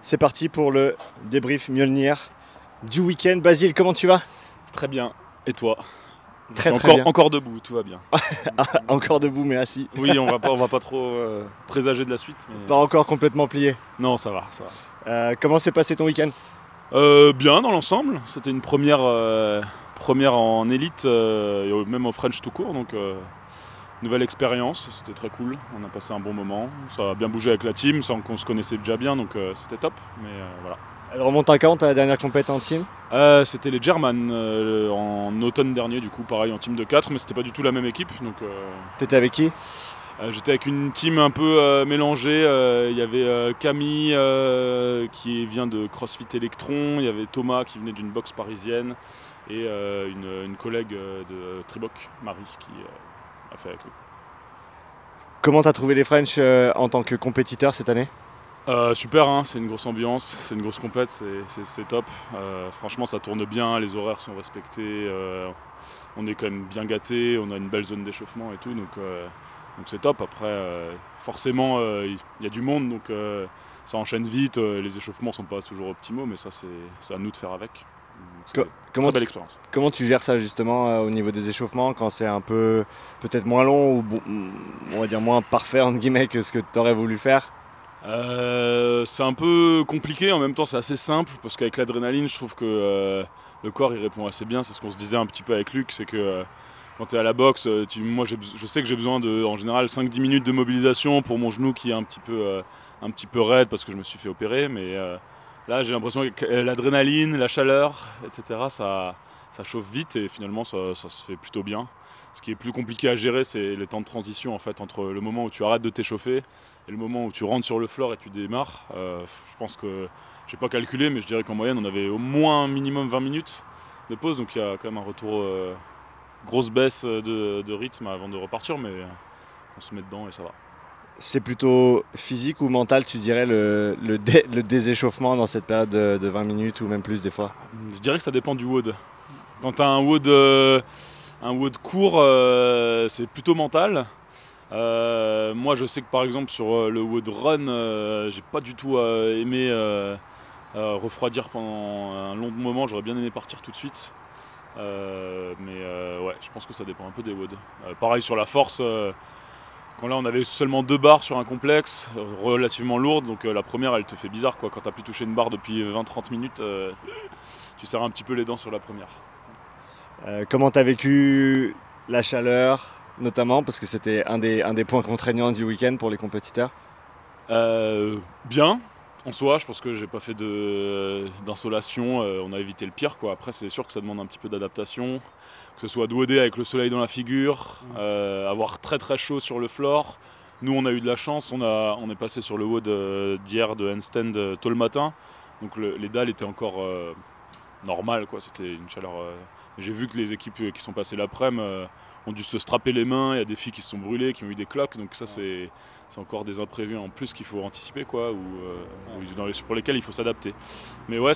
C'est parti pour le débrief Mjolnir du week-end. Basile, comment tu vas? Très bien. Et toi? Très Encore, bien. encore debout, tout va bien. Encore debout mais assis. Oui, on va pas trop présager de la suite. Pas encore complètement plié. Non, ça va, ça va. Comment s'est passé ton week-end? Bien dans l'ensemble. C'était une première en élite, et même au French tout court, donc nouvelle expérience. C'était très cool. On a passé un bon moment. Ça a bien bougé avec la team, sans qu'on se connaissait déjà bien, donc c'était top. Mais voilà. Elle remonte à quand ta dernière compète en team? C'était les German en automne dernier, du coup pareil en team de 4, mais c'était pas du tout la même équipe. Donc, T'étais avec qui? j'étais avec une team un peu mélangée. Il y avait Camille qui vient de CrossFit Electron, il y avait Thomas qui venait d'une boxe parisienne et une collègue de Triboc, Marie, qui a fait avec nous. Comment t'as trouvé les French en tant que compétiteur cette année? Super, hein, c'est une grosse ambiance, c'est une grosse compète, c'est top. Franchement, ça tourne bien, les horaires sont respectés, on est quand même bien gâtés, on a une belle zone d'échauffement et tout, donc c'est top. Après, forcément, il y a du monde, donc ça enchaîne vite, les échauffements sont pas toujours optimaux, mais ça, c'est à nous de faire avec. C'est une très belle expérience. Comment tu gères ça justement au niveau des échauffements quand c'est un peu peut-être moins long ou on va dire moins parfait entre guillemets que ce que tu aurais voulu faire? C'est un peu compliqué, en même temps c'est assez simple parce qu'avec l'adrénaline je trouve que le corps il répond assez bien. C'est ce qu'on se disait un petit peu avec Luc, c'est que quand tu es à la boxe, moi je sais que j'ai besoin de en général 5-10 minutes de mobilisation pour mon genou qui est un petit peu raide parce que je me suis fait opérer, mais là j'ai l'impression que l'adrénaline, la chaleur, etc. ça chauffe vite et finalement ça se fait plutôt bien. Ce qui est plus compliqué à gérer, c'est les temps de transition en fait, entre le moment où tu arrêtes de t'échauffer et le moment où tu rentres sur le floor et tu démarres. Je pense que, j'ai pas calculé, mais je dirais qu'en moyenne on avait au moins un minimum 20 minutes de pause, donc il y a quand même un retour, grosse baisse de rythme avant de repartir, mais on se met dedans et ça va. C'est plutôt physique ou mental, tu dirais, le déséchauffement dans cette période de 20 minutes ou même plus des fois? Je dirais que ça dépend du WOD. Quand tu as un WOD court, c'est plutôt mental. Moi je sais que par exemple sur le WOD Run, j'ai pas du tout aimé refroidir pendant un long moment, j'aurais bien aimé partir tout de suite. Ouais, je pense que ça dépend un peu des WOD. Pareil sur la force, quand là on avait seulement 2 barres sur un complexe relativement lourde, donc la première elle te fait bizarre quoi, quand t'as plus touché une barre depuis 20-30 minutes, tu serres un petit peu les dents sur la première. Comment t'as vécu la chaleur, notamment, parce que c'était un des points contraignants du week-end pour les compétiteurs? Bien, en soi, je pense que j'ai pas fait d'insolation, on a évité le pire quoi. Après c'est sûr que ça demande un petit peu d'adaptation, que ce soit douodé avec le soleil dans la figure, avoir très très chaud sur le floor. Nous on a eu de la chance, on est passé sur le WOD d'hier de handstand tôt le matin, donc les dalles étaient encore normales quoi, c'était une chaleur. J'ai vu que les équipes qui sont passées l'après-midi ont dû se strapper les mains, il y a des filles qui se sont brûlées, qui ont eu des cloques, donc ça c'est encore des imprévus en plus qu'il faut anticiper quoi, pour lesquels il faut s'adapter. Mais ouais,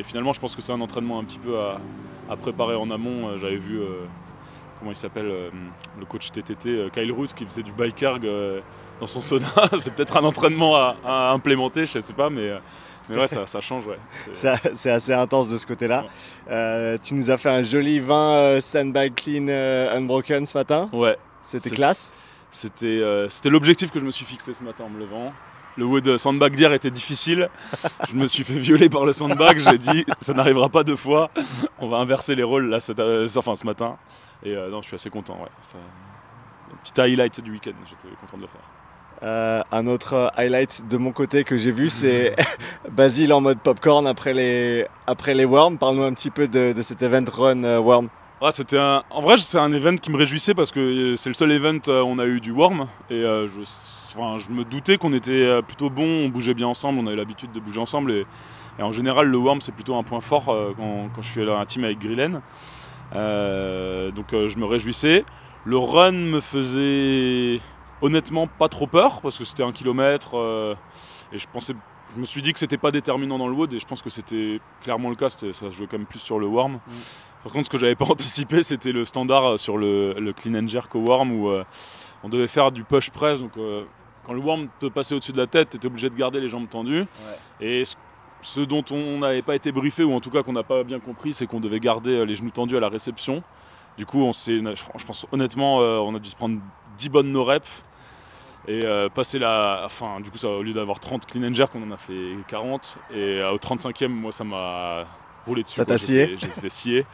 finalement je pense que c'est un entraînement un petit peu à préparer en amont. J'avais vu, comment il s'appelle, le coach TTT, Kyle Root, qui faisait du bike erg dans son sauna. C'est peut-être un entraînement à implémenter, je sais pas, mais ouais, ça change, ouais. C'est assez intense de ce côté-là. Ouais. Tu nous as fait un joli 20 sandbag clean unbroken ce matin. Ouais. C'était classe. C'était l'objectif que je me suis fixé ce matin en me levant. Le wood sandbag d'hier était difficile. Je me suis fait violer par le sandbag. J'ai dit ça n'arrivera pas 2 fois. On va inverser les rôles là, ce matin. Et non, je suis assez content. Ouais. Un petit highlight du week-end. J'étais content de le faire. Un autre highlight de mon côté que j'ai vu, c'est Basile en mode popcorn après les worms. Parle-nous un petit peu de cet event run worm. Ah, en vrai, c'est un event qui me réjouissait parce que c'est le seul event où on a eu du worm. Et je me doutais qu'on était plutôt bon, on bougeait bien ensemble, on avait l'habitude de bouger ensemble. Et en général, le worm, c'est plutôt un point fort quand je suis dans un team avec Grillen. Donc je me réjouissais. Le run me faisait honnêtement pas trop peur parce que c'était 1 kilomètre et je me suis dit que c'était pas déterminant dans le WOD et je pense que c'était clairement le cas, ça se jouait quand même plus sur le worm. Par contre, ce que j'avais pas anticipé, c'était le standard sur le clean and jerk au worm où on devait faire du push press. Donc quand le worm te passait au-dessus de la tête, tu étais obligé de garder les jambes tendues. Et ce dont on n'avait pas été briefé, ou en tout cas qu'on n'a pas bien compris, c'est qu'on devait garder les genoux tendus à la réception. Du coup, je pense honnêtement, on a dû se prendre 10 bonnes no reps. Et passer enfin, du coup, ça, au lieu d'avoir 30 clean and jerk, on en a fait 40. Et au 35e, moi, ça m'a roulé dessus. Ça t'a scié? J'étais scié.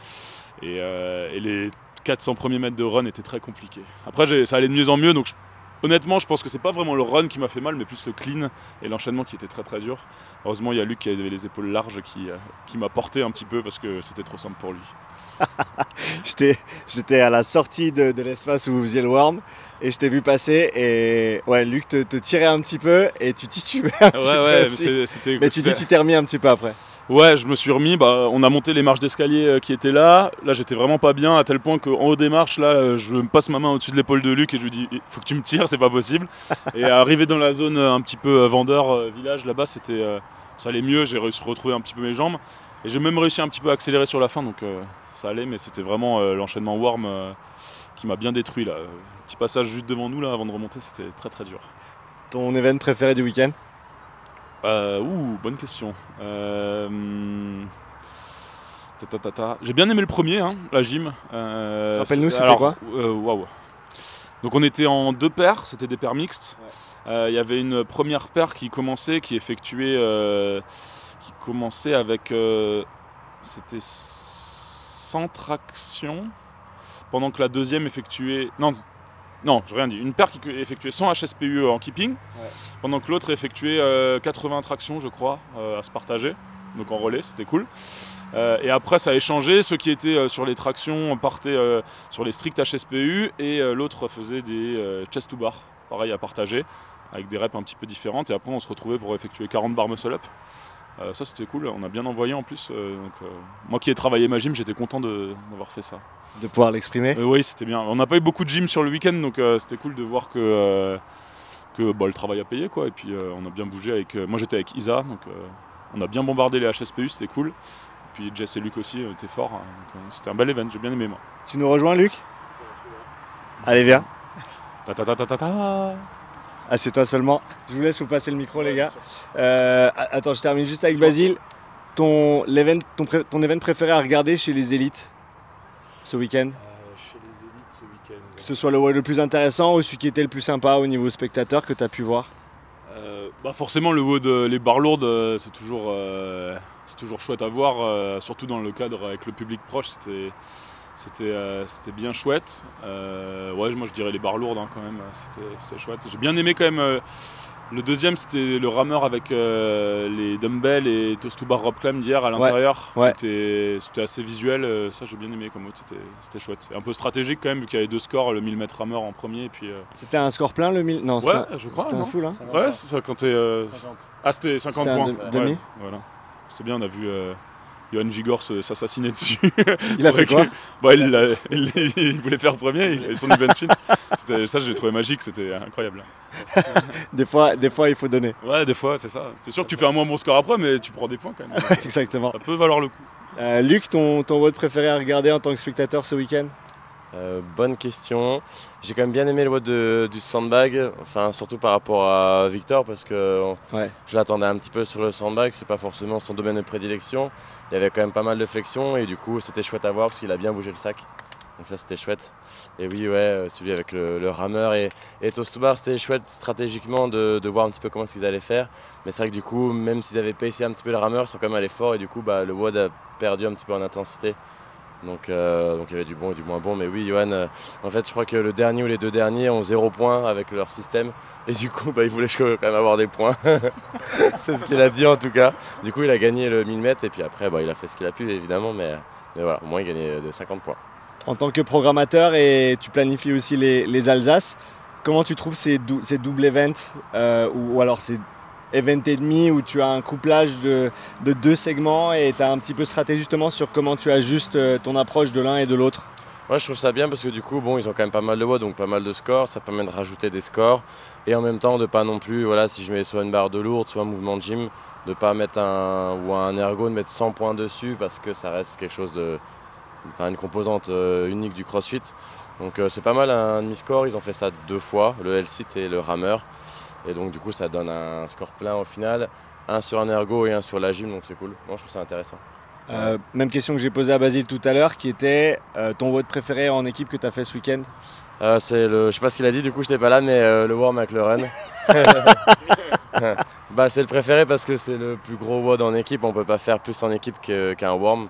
Et les 400 premiers mètres de run étaient très compliqués. Après, ça allait de mieux en mieux. Donc, honnêtement, je pense que c'est pas vraiment le run qui m'a fait mal, mais plus le clean et l'enchaînement qui était très très dur. Heureusement, il y a Luc qui avait les épaules larges qui m'a porté un petit peu parce que c'était trop simple pour lui. J'étais à la sortie de l'espace où vous faisiez le worm et je t'ai vu passer et ouais, Luc te tirait un petit peu et tu titubais un petit peu aussi. Mais tu dis que tu t'es remis un petit peu après. Ouais, je me suis remis, on a monté les marches d'escalier qui étaient là. Là, j'étais vraiment pas bien, à tel point qu'en haut des marches, là, je me passe ma main au-dessus de l'épaule de Luc et je lui dis « faut que tu me tires, c'est pas possible ». Et arrivé dans la zone un petit peu vendeur, village, là-bas, ça allait mieux, j'ai réussi à retrouver un petit peu mes jambes. Et j'ai même réussi un petit peu à accélérer sur la fin, donc ça allait, mais c'était vraiment l'enchaînement worm qui m'a bien détruit, là. Petit passage juste devant nous, là, avant de remonter, c'était très très dur. Ton event préféré du week-end? Bonne question. J'ai bien aimé le premier, hein, la gym. Rappelle-nous, c'était quoi? Waouh. Donc on était en 2 paires, c'était des paires mixtes. Il y avait une première paire qui commençait avec c'était 100 tractions, pendant que la deuxième effectuait non, j'ai rien dit. Une paire qui effectuait 100 HSPU en keeping, pendant que l'autre effectuait 80 tractions, je crois, à se partager. Donc en relais, c'était cool. Et après, ça a échangé. Ceux qui étaient sur les tractions partaient sur les stricts HSPU et l'autre faisait des chest to bar, pareil à partager, avec des reps un petit peu différentes. Et après, on se retrouvait pour effectuer 40 bar muscle up. Ça c'était cool, on a bien envoyé en plus. Moi qui ai travaillé ma gym, j'étais content d'avoir fait ça. De pouvoir l'exprimer? Oui, c'était bien. On n'a pas eu beaucoup de gym sur le week-end, donc c'était cool de voir que le travail a payé, quoi. Et puis on a bien bougé avec. Moi j'étais avec Isa, donc on a bien bombardé les HSPU, c'était cool. Et puis Jess et Luc aussi étaient forts, hein, donc c'était un bel event, j'ai bien aimé moi. Tu nous rejoins, Luc? Allez, viens. Assieds-toi seulement. Je vous laisse vous passer le micro, les gars. Attends, je termine juste avec Basile. Ton event préféré à regarder chez les élites ce week-end? Chez les élites ce week-end. Que ce soit le plus intéressant ou celui qui était le plus sympa au niveau spectateur que tu as pu voir? Forcément, le WOD, les barres lourdes, c'est toujours chouette à voir, surtout dans le cadre avec le public proche. C'était bien chouette. Moi je dirais les barres lourdes, hein, quand même, c'était chouette. J'ai bien aimé quand même. Le deuxième, c'était le rameur avec les dumbbells et toast to bar rope climb d'hier à l'intérieur. Ouais. C'était assez visuel, ça j'ai bien aimé comme autre, c'était chouette. Et un peu stratégique quand même, vu qu'il y avait 2 scores, le 1000 mètres rameur en premier. Et puis, C'était un score plein le 1000? Non, ouais, je crois. C'était un full, hein? Ouais, c'est ça quand t'es. 50. Ah, c'était 50 points. Demi. Ouais, voilà. C'était bien, on a vu Johan Gigor s'assassiner dessus. Il a fait quoi? Il voulait faire premier, il avait son event win. Ça, j'ai trouvé magique, c'était incroyable. Des fois, il faut donner. Ouais, des fois, c'est ça. C'est sûr que tu fais un moins bon score après, mais tu prends des points quand même. Exactement. Ça peut valoir le coup. Luc, ton WOD préféré à regarder en tant que spectateur ce week-end? Bonne question. J'ai quand même bien aimé le WOD du sandbag, enfin surtout par rapport à Victor, parce que je l'attendais un petit peu sur le sandbag, c'est pas forcément son domaine de prédilection. Il y avait quand même pas mal de flexions et du coup c'était chouette à voir parce qu'il a bien bougé le sac. Donc ça c'était chouette. Et oui, ouais, celui avec le rameur et toast to bar, c'était chouette stratégiquement de voir un petit peu comment ils allaient faire. Mais c'est vrai que du coup, même s'ils avaient pacé un petit peu le rameur, ils sont quand même allés fort et du coup le WOD a perdu un petit peu en intensité. Donc il y avait du bon et du moins bon. Mais oui, Johan, en fait je crois que le dernier ou les 2 derniers ont 0 points avec leur système. Et du coup, il voulait quand même avoir des points. C'est ce qu'il a dit en tout cas. Du coup, il a gagné le 1000 mètres et puis après, il a fait ce qu'il a pu évidemment. Mais voilà, au moins il gagnait de 50 points. En tant que programmateur, et tu planifies aussi les Alsaces, comment tu trouves ces doubles events ou alors ces events et demi où tu as un couplage de 2 segments et tu as un petit peu stratégie justement sur comment tu ajustes ton approche de l'un et de l'autre? Moi je trouve ça bien parce que du coup ils ont quand même pas mal de WOD, donc pas mal de scores, ça permet de rajouter des scores et en même temps de pas non plus, si je mets soit une barre de lourde, soit un mouvement de gym, de pas mettre un ergo, de mettre 100 points dessus parce que ça reste quelque chose une composante unique du CrossFit. Donc c'est pas mal un demi-score, ils ont fait ça 2 fois, le L-sit et le rameur. Et donc du coup ça donne un score plein au final, un sur un ergo et un sur la gym, donc c'est cool. Moi je trouve ça intéressant. Même question que j'ai posée à Basile tout à l'heure, qui était ton WOD préféré en équipe que tu as fait ce week-end? Je sais pas ce qu'il a dit, du coup j'étais pas là, mais le worm avec le run. C'est le préféré parce que c'est le plus gros WOD en équipe, on peut pas faire plus en équipe qu'un worm.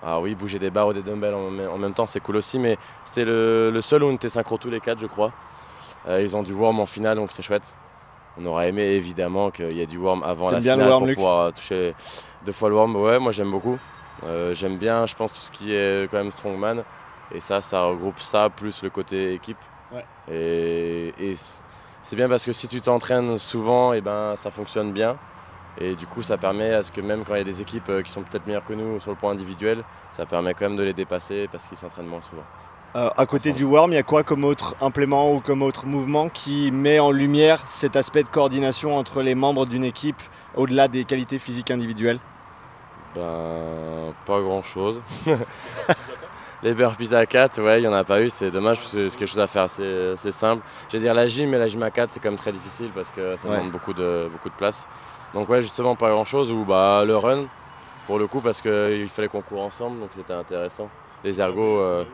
Alors oui, bouger des barres ou des dumbbells en même temps c'est cool aussi, mais c'était le seul où on était synchro tous les 4 je crois. Ils ont du worm en finale donc c'est chouette. On aurait aimé évidemment qu'il y ait du worm avant la finale worm, pour Luc? pouvoir toucher 2 fois le worm. Ouais, moi j'aime beaucoup. J'aime bien, je pense, tout ce qui est quand même strongman. Et ça regroupe ça plus le côté équipe. Ouais. Et c'est bien parce que si tu t'entraînes souvent, et ben, ça fonctionne bien. Et du coup, ça permet à ce que même quand il y a des équipes qui sont peut-être meilleures que nous sur le plan individuel, ça permet quand même de les dépasser parce qu'ils s'entraînent moins souvent. À côté du worm, il y a quoi comme autre implément ou comme autre mouvement qui met en lumière cet aspect de coordination entre les membres d'une équipe au-delà des qualités physiques individuelles? Pas grand chose. Les burpees à 4, ouais, il n'y en a pas eu, c'est dommage parce que c'est quelque chose à faire, c'est simple. Je vais dire la gym, mais la gym à 4 c'est quand même très difficile parce que ça demande beaucoup de place. Donc ouais, justement pas grand chose, ou le run pour le coup parce qu'il fallait qu'on court ensemble, donc c'était intéressant. Les ergos, ouais,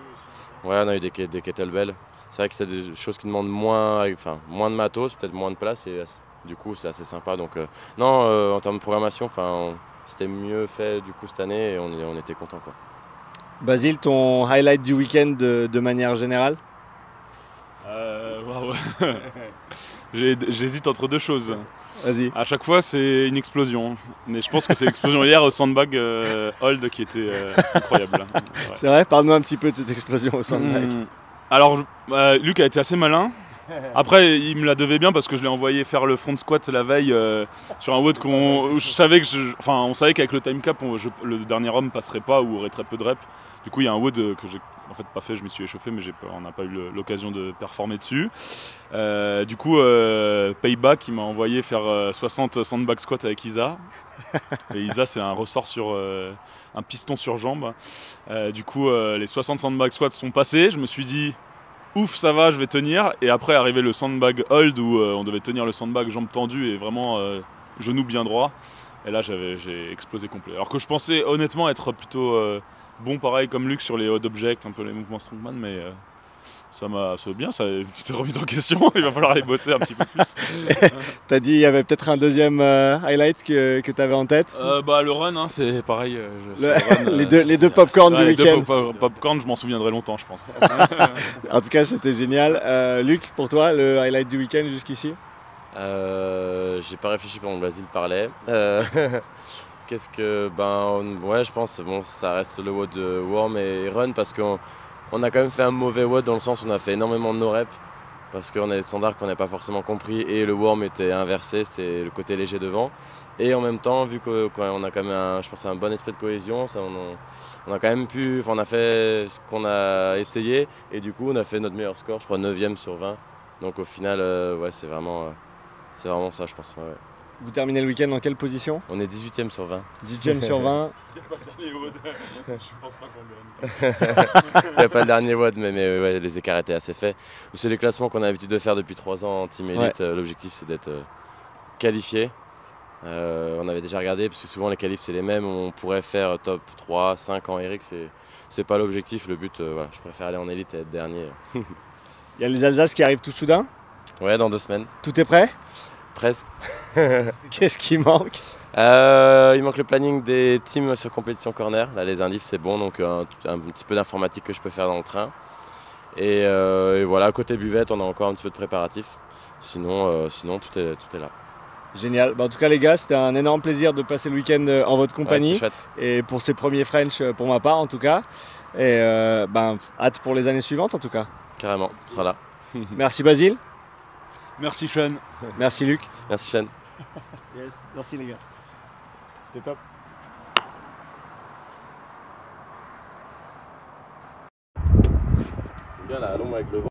on a eu des kettlebells. C'est vrai que c'est des choses qui demandent moins de matos, peut-être moins de place et du coup c'est assez sympa. Donc non, en termes de programmation, c'était mieux fait du coup cette année et on était contents quoi. Basile, ton highlight du week-end de manière générale? J'hésite entre deux choses. Vas-y. À chaque fois, c'est une explosion. Mais je pense que c'est l'explosion hier au sandbag hold qui était incroyable. Ouais. C'est vrai, parle-nous un petit peu de cette explosion au sandbag. Alors, Luc a été assez malin. Après, il me la devait bien parce que je l'ai envoyé faire le front squat la veille sur un WOD on savait qu'avec le time cap, le dernier homme passerait pas ou aurait très peu de reps. Du coup, il y a un WOD que j'ai en fait pas fait, je m'y suis échauffé, mais on n'a pas eu l'occasion de performer dessus. Du coup, Payback, il m'a envoyé faire 60 sandbag squat avec Isa. Et Isa, c'est un ressort sur un piston sur jambe. Du coup, les 60 sandbag squats sont passés. Je me suis dit, ouf, ça va, je vais tenir. Et après, arrivé le sandbag hold où on devait tenir le sandbag jambes tendues et vraiment genou bien droit. Et là, j'ai explosé complet. Alors que je pensais honnêtement être plutôt bon, pareil comme Luc sur les odd objects, un peu les mouvements strongman, mais ça bien, ça une petite remise en question. Il va falloir aller bosser un petit peu plus. T'as dit il y avait peut-être un deuxième highlight que tu avais en tête? Le run, hein, c'est pareil. Les deux popcorn du week-end. Les deux popcorn, je m'en souviendrai longtemps, je pense. En tout cas, c'était génial. Luc, pour toi, le highlight du week-end jusqu'ici? J'ai pas réfléchi pendant que Basile parlait. Qu'est-ce que ouais, je pense ça reste le WOD de worm et run parce qu'on a quand même fait un mauvais WOD dans le sens où on a fait énormément de no reps parce qu'on a des standards qu'on n'a pas forcément compris et le worm était inversé, c'était le côté léger devant. Et en même temps, vu qu'on a quand même je pense un bon esprit de cohésion, on a quand même on a fait ce qu'on a essayé et du coup on a fait notre meilleur score, je crois 9e sur 20. Donc au final, ouais, c'est vraiment ça, je pense. Ouais. Vous terminez le week-end dans quelle position? On est 18e sur 20. 18e sur 20. Il n'y a pas le dernier WOD. Je pense pas qu'on gagne. Il n'y a pas le dernier WOD, mais ouais, les écarts étaient assez faits. C'est les classements qu'on a l'habitude de faire depuis 3 ans en Team Elite. Ouais. L'objectif, c'est d'être qualifié. On avait déjà regardé, parce que souvent les qualifs, c'est les mêmes. On pourrait faire top 3, 5 en Eric. C'est pas l'objectif. Le but, voilà, je préfère aller en Elite et être dernier. Il y a les Alsaces qui arrivent tout soudain? Ouais, dans 2 semaines. Tout est prêt? Presque. Qu'est-ce qui manque? Il manque le planning des teams sur compétition corner. Là, les indifs, c'est bon, donc un petit peu d'informatique que je peux faire dans le train. Et voilà, côté buvette, on a encore un petit peu de préparatif. Sinon tout est là. Génial. En tout cas, les gars, c'était un énorme plaisir de passer le week-end en votre compagnie. Ouais, et pour ces premiers French, pour ma part, en tout cas. Et hâte pour les années suivantes, en tout cas. Carrément, on sera là. Merci Basile. Merci Sean. Merci Luc. Merci Sean. Yes, merci les gars. C'était top. Bien là, allons avec le vent.